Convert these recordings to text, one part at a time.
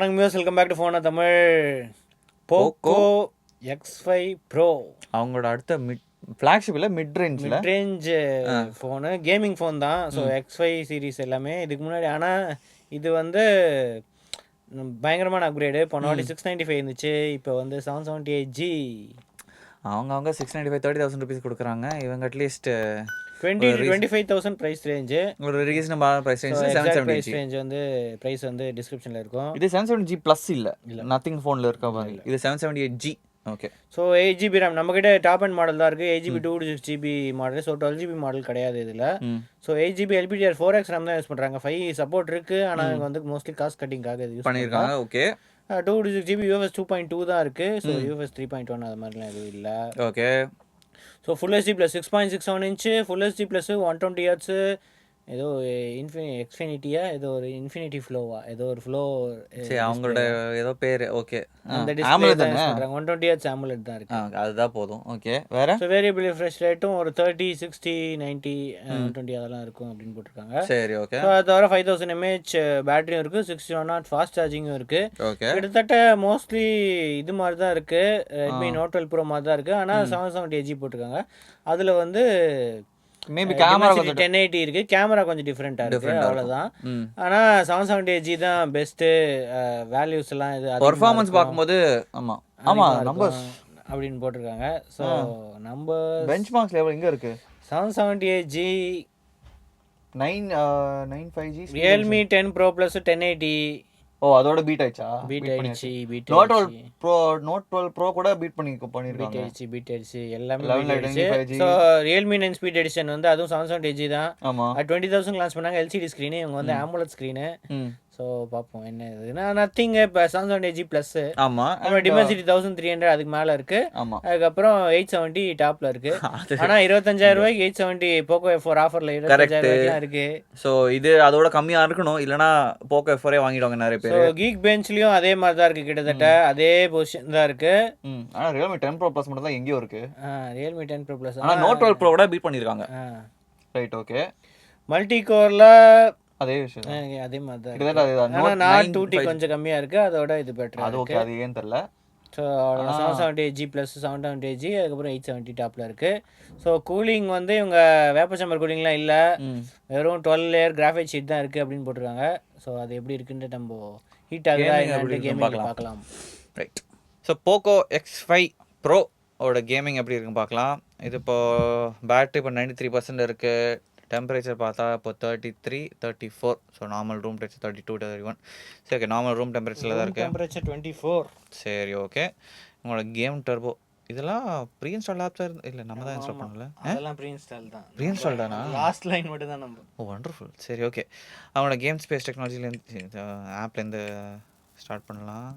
வணக்கம் மியூஸ், welcome back to phone Tamil. Poco X5 pro அவங்களோட அடுத்த ஃப்ளாக்ஷிப் இல்லை mid range phone, gaming phone தான். ஸோ X5 சீரீஸ் எல்லாமே இதுக்கு முன்னாடி. ஆனால் இது வந்து பயங்கரமான அப்கிரேடு. போன வாட்டி 695 இருந்துச்சு, இப்போ வந்து 778G. அவங்க 695 30,000 ருபீஸ் கொடுக்குறாங்க. இவங்க அட்லீஸ்ட் 25,000 ப்ரைஸ் ரேஞ்சு. ஒரு ரீசனபிளான ப்ரைஸ் ரேஞ்ச். 770 ரேஞ்ச் வந்து ப்ரைஸ் வந்து டிஸ்கிரிப்ஷனில் இருக்கும். இது 770G ப்ளஸ் இல்லை, நத்திங் ஃபோனில் இருக்க மாதிரி. இது 778G. Okay. So 8GB RAM நம்மக்கிட்ட டாப் அண்ட் மாடல் தான் இருக்குது. 8GB 256GB model. So 12GB model கிடையாது இதில். ஸோ 8GB LPDDR4X ரேம் தான் யூஸ் பண்ணுறாங்க. 5 சப்போர்ட் இருக்குது, ஆனால் இவங்க வந்து மோஸ்ட்லி காஸ்ட் கட்டிங்காக இது யூஸ் பண்ணியிருக்காங்க. ஓகே. 256GB UFS 2.2 தான் இருக்குது. ஸோ UFS 3.1 அது மாதிரிலாம் எதுவும் இல்லை. Okay. So full HD plus 6.67 inch full HD plus 120 Hz. ஏதோ எக்ஸ்ஃபினிட்டியா, ஏதோ ஒரு இன்ஃபினிட்டி ஃப்ளோவா, ஏதோ ஒரு ஃப்ளோ, சரி அவங்களோட ஏதோ பேர். ஓகே. அந்த டிஸ்ப்ளே தான் யூஸ் பண்றாங்க. 120 Hz AMOLED தான் இருக்கு. அதுதான் போதும். ஓகே. வேற ஸோ வேரியபிள் ரிஃப்ரெஷ் ரேட்டும் ஒரு 30, 60, 90, 120 அதெல்லாம் இருக்கும் அப்படின்னு போட்டிருக்காங்க. சரி. ஓகே. ஸோ அது தவிர 5000 mAh பேட்டரியும் இருக்குது, 61W ஃபாஸ்ட் சார்ஜிங்கும் இருக்குது. ஓகே. கிட்டத்தட்ட மோஸ்ட்லி இது மாதிரி தான் இருக்குது, ரெட்மி நோட் 12 ப்ரோ மாதிரி தான் இருக்குது. ஆனால் 770G போட்டிருக்காங்க. அதில் வந்து மேபி கேமரா 1080 இருக்கு, கேமரா கொஞ்சம் டிஃப்ரெண்டா இருக்கு, அவ்வளவுதான். ஆனா 770G தான் பெஸ்ட். வேல்யூஸ் எல்லாம் இது பெர்ஃபார்மன்ஸ் பாக்கும்போது ஆமா ஆமா நம்பர்ஸ் அப்படினு போட்டுருக்காங்க. சோ நம்பர் பெஞ்ச்மார்க்ஸ் லெவல் எங்க இருக்கு? 770G 995G Realme 10 Pro Plus 1080. ஓ அதோட பீட் ஆயிச்சா? பீட் ஆயிடுச்சு. Note 12 Pro கூட பீட் பண்ணிருக்காங்க. பீட் ஆயிடுச்சு எல்லாமே பீட் ஆயிடுச்சு. சோ Realme 9 Speed Edition வந்து அதுவும் 770G தான். ஆமா. 20,000 லான்ச் பண்ணாங்க. LCD ஸ்கிரீன், இவங்க வந்து AMOLED ஸ்கிரீன். ஸோ பார்ப்போம் என்ன இதுனா. நத்திங் இப்போ 770G ப்ளஸ். ஆமாம். அப்புறம் டிமென்சிட்டி 1300 அதுக்கு மேலே இருக்கு. ஆமாம். அதுக்கப்புறம் 870 டாப்ல இருக்கு. ஆனால் 25,000 ரூபாய்க்கு 870 போக்கோ F4 ஆஃபரில் 25,000 ரூபாய்க்கு இருக்கு. ஸோ இது அதோட கம்மியாக இருக்கணும், இல்லைனா போக்கோ F4 வாங்கிடுவாங்க நிறைய பேர். ஸோ கீக் பெஞ்ச்லையும் அதே மாதிரி தான் இருக்கு, கிட்டத்தட்ட அதே பொசிஷன் தான் இருக்கு. ஆனால் Realme 10 Pro Plus மட்டும் தான் எங்கேயோ இருக்கு. Realme 10 Pro Plus. ஆனால் Note 12 Pro கூட பீட் பண்ணியிருக்காங்க. ரைட். ஓகே. மல்டி கோரில் அதே விஷயம் அதே மாதிரி தான். ஆனால் நான் 2T கொஞ்சம் கம்மியாக இருக்குது, அதோட இது பெட்டர். அது ஓகே, அது ஏன்னு தெரியல. ஸோ 770G ப்ளஸ் 770G அதுக்கப்புறம் 870 டாப்பில் இருக்குது. ஸோ கூலிங் வந்து இவங்க வேப்பர் சம்மர் கூலிங்லாம் இல்லை, வெறும் 12 லேயர் கிராஃபைட் ஷீட் தான் இருக்குது அப்படின்னு போட்டிருக்காங்க. ஸோ அது எப்படி இருக்குன்ட்டு நம்ம ஹீட் ஆகுதா என்னன்னு கேமிங் பார்க்கலாம். Right. So Poco X5 Pro ஓட கேமிங் எப்படி இருக்குன்னு பார்க்கலாம். இது இப்போது பேட்டரி இப்போ 93% இருக்குது. டெம்பரேச்சர் பார்த்தா இப்போ 33, 34. So normal room temperature 32, 31. சரி ஓகே, நார்மல் ரூம் டெம்பரேச்சரில் தான் இருக்குது. டெம்பரேச்சர் 24. சரி ஓகே. உங்களோட கேம் டர்போ இதெல்லாம் ப்ரீ இன்ஸ்டால் ஆப்ஸாக இல்லை, நம்ம தான் இன்ஸ்டால் பண்ணல. அதெல்லாம் ப்ரீ இன்ஸ்டால் தான். ப்ரீ இன்ஸ்டால் தானா? லாஸ்ட் லைன் மட்டும் தான் நம்ம. ஓ வண்டர்ஃபுல். சரி ஓகே. அவங்களோட கேம் ஸ்பேஸ் டெக்னாலஜிலேருந்து ஆப்லேருந்து ஸ்டார்ட் பண்ணலாம்.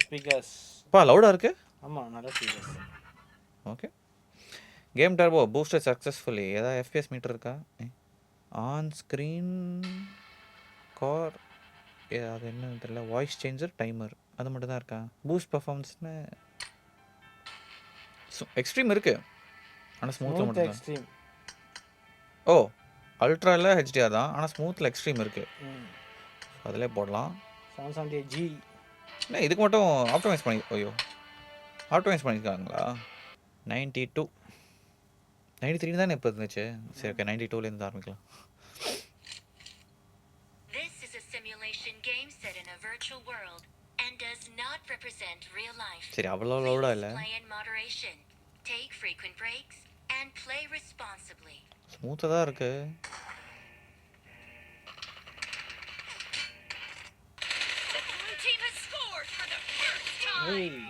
ஸ்பீக்கர்ஸ் இப்போ லவுடாக இருக்குது. ஆமாம், நல்ல speakers. Okay. Game turbo booster successfully. ஏதாவது எஃப்பிஎஸ் மீட்டர் இருக்கா? ஆன் ஸ்க்ரீன் கார் அது என்னன்னு தெரியல. வாய்ஸ் சேஞ்சர், டைமர், அது மட்டும் தான் இருக்கா? பூஸ்ட் பர்ஃபார்மன்ஸ்னு எக்ஸ்ட்ரீம் இருக்குது, ஆனால் ஸ்மூத்தில் மட்டும் எக்ஸ்ட்ரீம். ஓ அல்ட்ராவில் ஹெச்டிஆர் தான், ஆனால் ஸ்மூத்தில் எக்ஸ்ட்ரீம் இருக்குது. அதிலே போடலாம். 770G இல்லை இதுக்கு மட்டும் ஆப்டிமைஸ் ஆப்டிமைஸ் பண்ணியிருக்காங்களா? 92, 93 தானே இப்போ இருந்துச்சு. சரி ஓகே, 92லேருந்து ஆரம்பிக்கலாம். This is a simulation game set in a virtual world and does not represent real life. சரி அவ்வளோ லவுடா இல்லை. Play in moderation, take frequent breaks and play responsibly. ஸ்மூத்தாக தான் இருக்கு. The blue team has scored for the first time.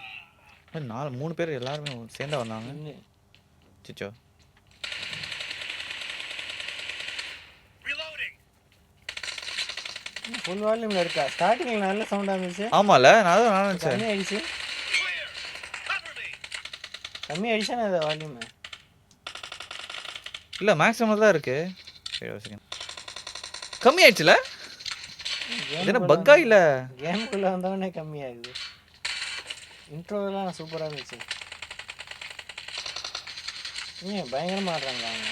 3 பேர் எல்லாருமே சேர்ந்தா வந்தாங்க. சிச்சோ ஃபுல் வால்யூம்ல இருக்கா? ஸ்டார்டிங்ல நல்ல சவுண்டா இருந்துச்சு. ஆமால, நான் நினைச்சேன் கம்மி ஆயிடுச்சு. கம்மி ஆயிடுச்சா அந்த வால்யூம்? இல்ல மேக்ஸிமம் தான் இருக்கு. சரி ஒரு செகண்ட். கம்மி ஆயிடுச்சுல? என்ன பக்கா இல்ல? கேமுக்குள்ள வந்தவனே கம்மி ஆகுது. இன்ட்ரோலாம் சூப்பரா இருந்துச்சு. பயங்கரமா ஆடுறாங்க அவங்க.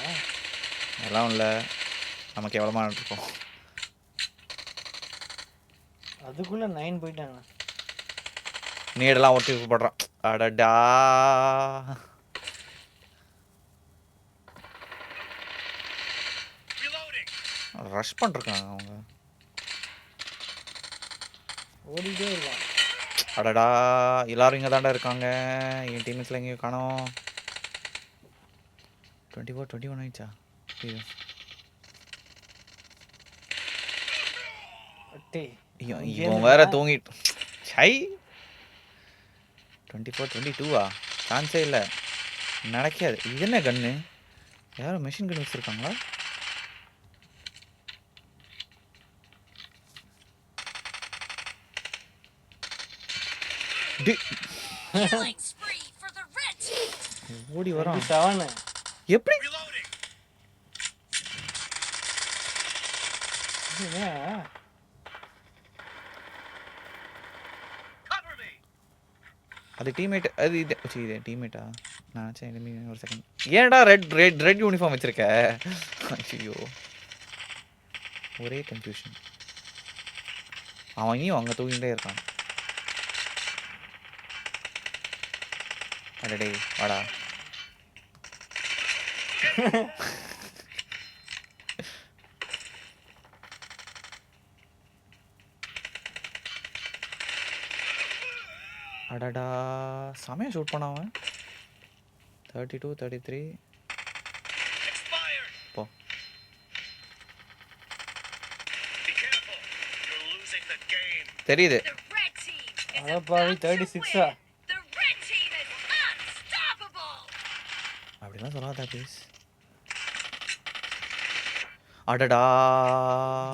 எல்லாம் இல்லை, நம்ம கேவலமாக இருக்கோம். அதுக்குள்ள 9 போயிட்டாங்க. நீடெல்லாம் ஒருத்தி போடுறான். அடடா ரஷ் பண்ணிருக்காங்க அவங்க. ஓடிட்டே இருக்கான். அடடா எல்லாரும் இங்கே தாண்டா இருக்காங்க. என் டீம்ஸில் எங்கேயும் காணோம். 21 ஆயிடுச்சா? இவன் வேற தூங்கிட்டு சை 22வா? சான்ஸே இல்லை, நடக்காது. இது என்ன கன்று? யாரும் மெஷின் கன் வச்சுருக்காங்களா? ஓடி வரான். எப்படி அது டீம்மேட்? அது இது இது டீம்மேட்டா? நான் சரி ஒரு செகண்ட். ஏன்டா ரெட் யூனிஃபார்ம் வச்சிருக்க? ஐயோ ஒரே கன்ஃபியூஷன். அவனையும் அங்கே தூங்கிட்டே இருக்கான். அடடே வாடா. அடடா செமையாக ஷூட் பண்ணாவன். 32 33 போ. தெரியுது. அடப்பாவி 36ஆ? அப்படிலாம் சொல்லாதா ப்ளீஸ். அடடா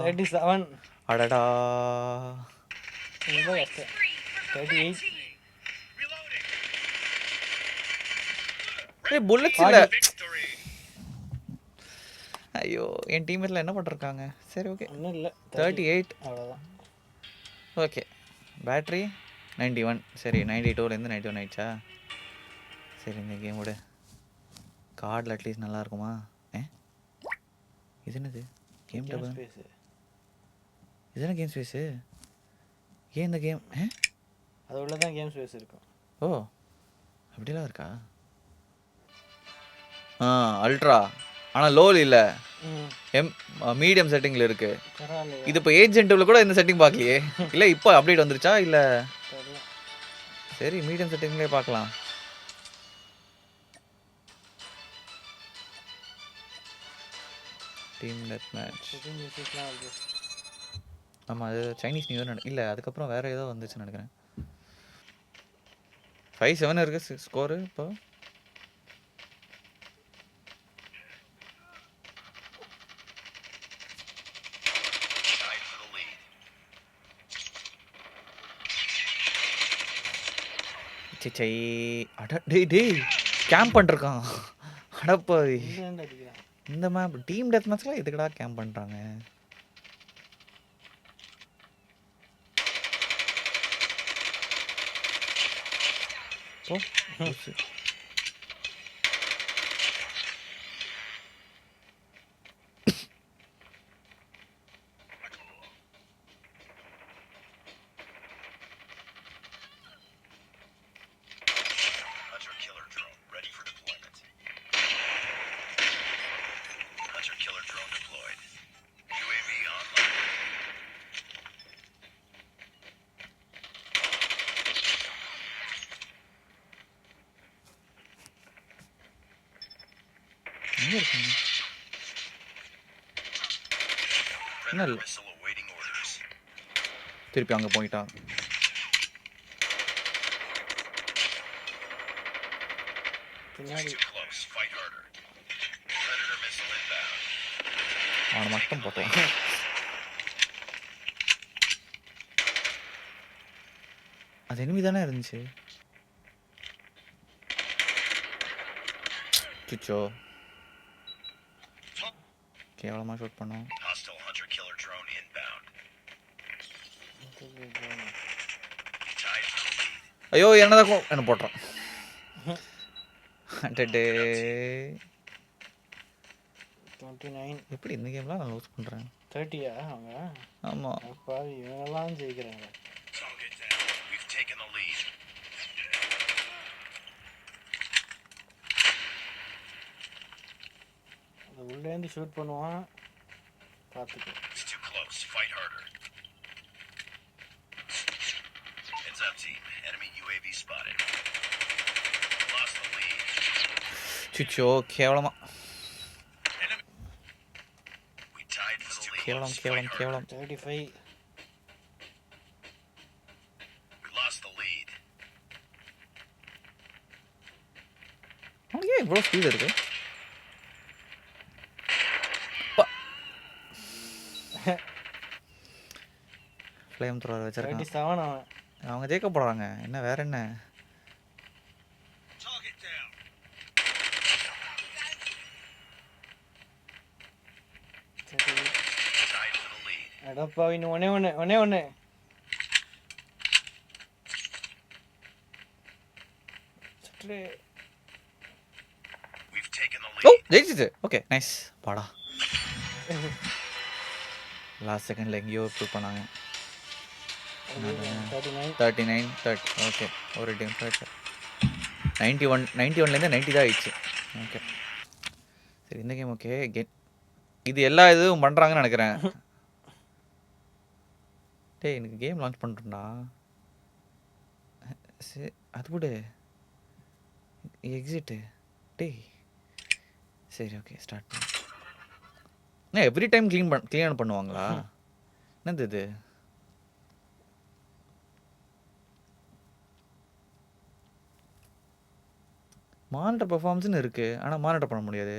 37. அடடா 38. ஏய் புல்லட்ஸ் இல்ல. ஐயோ என் டீம்மேட்ல என்ன பண்ணிருக்காங்க? சரி ஓகே ஒன்றும் இல்லை. 38 அவ்வளோதான். ஓகே. பேட்ரி 91. சரி 92லேருந்து 91 ஆயிடுச்சா? சரி இந்த கேம் விடு. கார்டில் அட்லீஸ்ட் நல்லா இருக்குமா? இது என்னது கேம் டேபிள்? இது என்ன கேம் ஸ்பேஸு? ஏன் இந்த கேம் அது உள்ள தான் கேம் ஸ்பேஸ் இருக்கும். ஓ அப்படிலாம் இருக்கா? அல்ட்ரா ஆனால் லோல் இல்லை, மீடியம் செட்டிங்கில் இருக்குது. இது இப்போ ஏஜென்ட்டில் கூட இந்த செட்டிங் பார்க்கலையே. இல்லை இப்போ அப்டேட் வந்துருச்சா? இல்லை சரி மீடியம் செட்டிங்லேயே பார்க்கலாம். Team death match. ஆமாம் அது சைனீஸ் நியூ இயர் இல்லை, அதுக்கப்புறம் வேறு ஏதோ வந்துச்சுன்னு நினைக்கிறேன். 5-7 இருக்குது ஸ்கோரு இப்போ. சை அட டேய் கேம்ப் பண்ணிருக்கான். அடப்பாவி இந்த மேப் டீம் டெத் மேட்ச்ல எதுக்குடா கேம்ப் பண்ணுறாங்க? ஓ எங்கே இருக்காங்க? என்ன இல்லை திருப்பி அங்கே போயிட்டான். அவனை மட்டும் போட்டோம். அது எனிமி தானே இருந்துச்சு. சுச்சோ கேவலமாக ஷூட் பண்ணோம். ஐயோ என்னதான் என்ன போட்டுறான். எப்படி இந்த கேம்லாம் நான் லூஸ் பண்ணுறேன்? 30யா அவங்க? ஆமாம். அப்பா இவங்கெல்லாம் ஜெயிக்கிறாங்க. அது உள்ளேருந்து ஷூட் பண்ணுவான், பார்த்துக்கோ. சுச்சோ கேவலமா. கேவலம் கேவலம் கேவலம். 35. ஏன் இவ்வளோ ஸ்பீடு இருக்கு? ஃப்ளேம் த்ரோவர் வச்சிருக்கான். 37 அவன். அவங்க ஜெயிக்க போகிறாங்க. என்ன வேற என்ன? அடப்பா இன்னும் ஒன்னே ஒன்று. ஓ ஜெயிச்சிச்சு. Okay nice. பாடா லாஸ்ட் செகண்டில் எங்கேயோ ப்ரூவ் பண்ணாங்க. 39 30. ஓகே ஒரு டீம் 91லேருந்து 90 தான் ஆயிடுச்சு. ஓகே சரி இந்த கேம் ஓகே. இது எல்லா இதுவும் பண்ணுறாங்கன்னு நினைக்கிறேன். டேய் எனக்கு கேம் லான்ச் பண்ணுறேன்டா. சரி அது கூட எக்ஸிட்டு. டேய் சரி ஓகே ஸ்டார்ட் பண்ணு. என்ன எவ்ரி டைம் க்ளீன் பண்ணுவாங்களா? என்னது இது? மானிட்டர் பெர்ஃபார்மன்ஸ்னு இருக்குது, ஆனால் மானிட்டர் பண்ண முடியாது.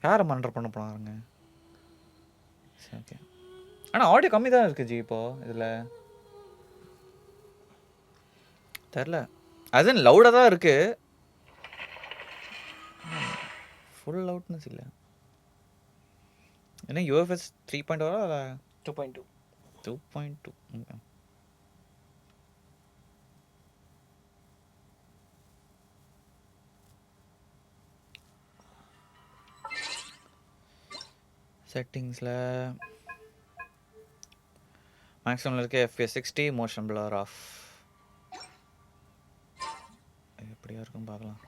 யாரை மானிட்டர் பண்ண போனாங்க? சரி ஓகே. ஆனால் ஆடியோ கம்மி தான் இருக்குது ஜி இப்போது இதில். தெரில, அது லவுடாக தான் இருக்குது. ஃபுல் லவுட்னஸ் இல்லை. என்ன யூஎஃப்எஸ் 3.0 இல்லை 2.2? 2.2. செட்டிங்ஸில் மேக்ஸிமமில் இருக்க FPS 60, மோஷன் பிளர் ஆஃப். எப்படியா இருக்கும் பார்க்கலாம்.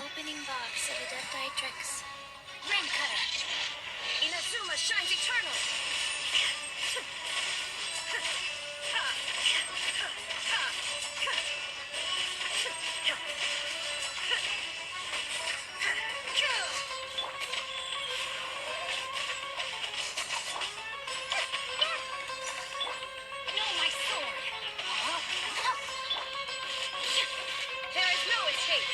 Opening box of the Death Matrix. Ring cutter. Inazuma shines eternal. No, my sword. There is no escape.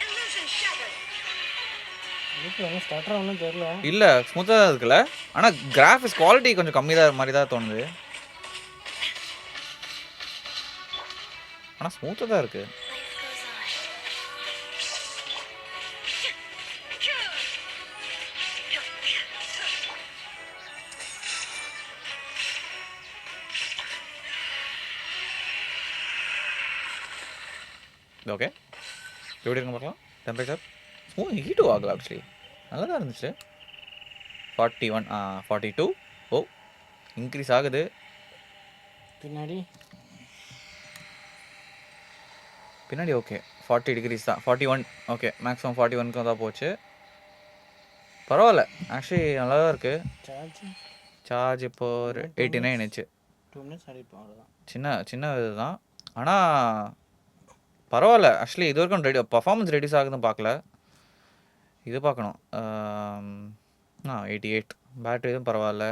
Illusion shattered. இதுக்கு ஒன்றும் ஸ்டார்டராக ஒன்றும் தெரியல. இல்லை ஸ்மூத்தாக தான் இருக்குல்ல, ஆனால் கிராஃபிக்ஸ் குவாலிட்டி கொஞ்சம் கம்மி தான் மாதிரி தான் தோணுது. ஆனால் ஸ்மூத்தாக தான் இருக்குது. ஓகே எப்படி இருக்குன்னு பார்க்கலாம். டெம்பரேச்சர் ஹீட்டும் ஆகல, ஆக்சுவலி நல்லா தான் இருந்துச்சு. 41 42. ஓ இன்க்ரீஸ் ஆகுது. பின்னாடி ஓகே 40 டிகிரிஸ் தான். 41 ஓகே மேக்ஸிமம் 41க்கு தான் போச்சு. பரவாயில்ல ஆக்சுவலி நல்லா தான் இருக்குது. சார்ஜ் இப்போ ஒரு 89 2 minutes அடிப்போம், அவ்வளோதான். சின்ன இது தான். ஆனால் பரவாயில்ல. ஆக்சுவலி இது வரைக்கும் பர்ஃபார்மன்ஸ் ரெடியூஸ் ஆகுதுன்னு பார்க்கல. இது பார்க்கணும். 88 பேட்டரி இதுவும் பரவாயில்ல.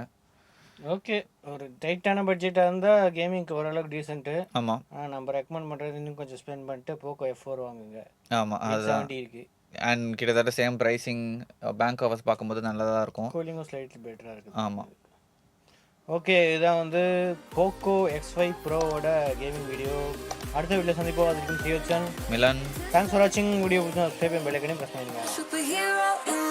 ஓகே, ஒரு டைட்டான பட்ஜெட்டாக இருந்தால் கேமிங்க்கு ஓரளவுக்கு டீசென்ட்டு. ஆமாம் நம்ம ரெக்கமெண்ட் பண்ணுறது இன்னும் கொஞ்சம் ஸ்பெண்ட் பண்ணிட்டு போக்கோ F4 வாங்குங்க. ஆமாம் அதுதான். 70 இருக்குது. அண்ட் கிட்டத்தட்ட சேம் ப்ரைஸிங், பேங்க் ஆஃபர்ஸ் பார்க்கும்போது நல்லதாக இருக்கும். கூலிங்கும் ஸ்லைட்லி பெட்டராக இருக்குது. ஆமாம். ஓகே, இதான் வந்து போக்கோ X5 ப்ரோவோட கேமிங் வீடியோ. அடுத்த வீடியோ சந்திப்போம். அதுக்கு சியோச்சன் மிலன். தேங்க்ஸ் ஃபார் வாட்சிங். வீடியோ பிடிச்சா சப்ஸ்கிரைப் பெல் ஐக்கனையும் பிரஸ் பண்ணிடுங்க. Superhero in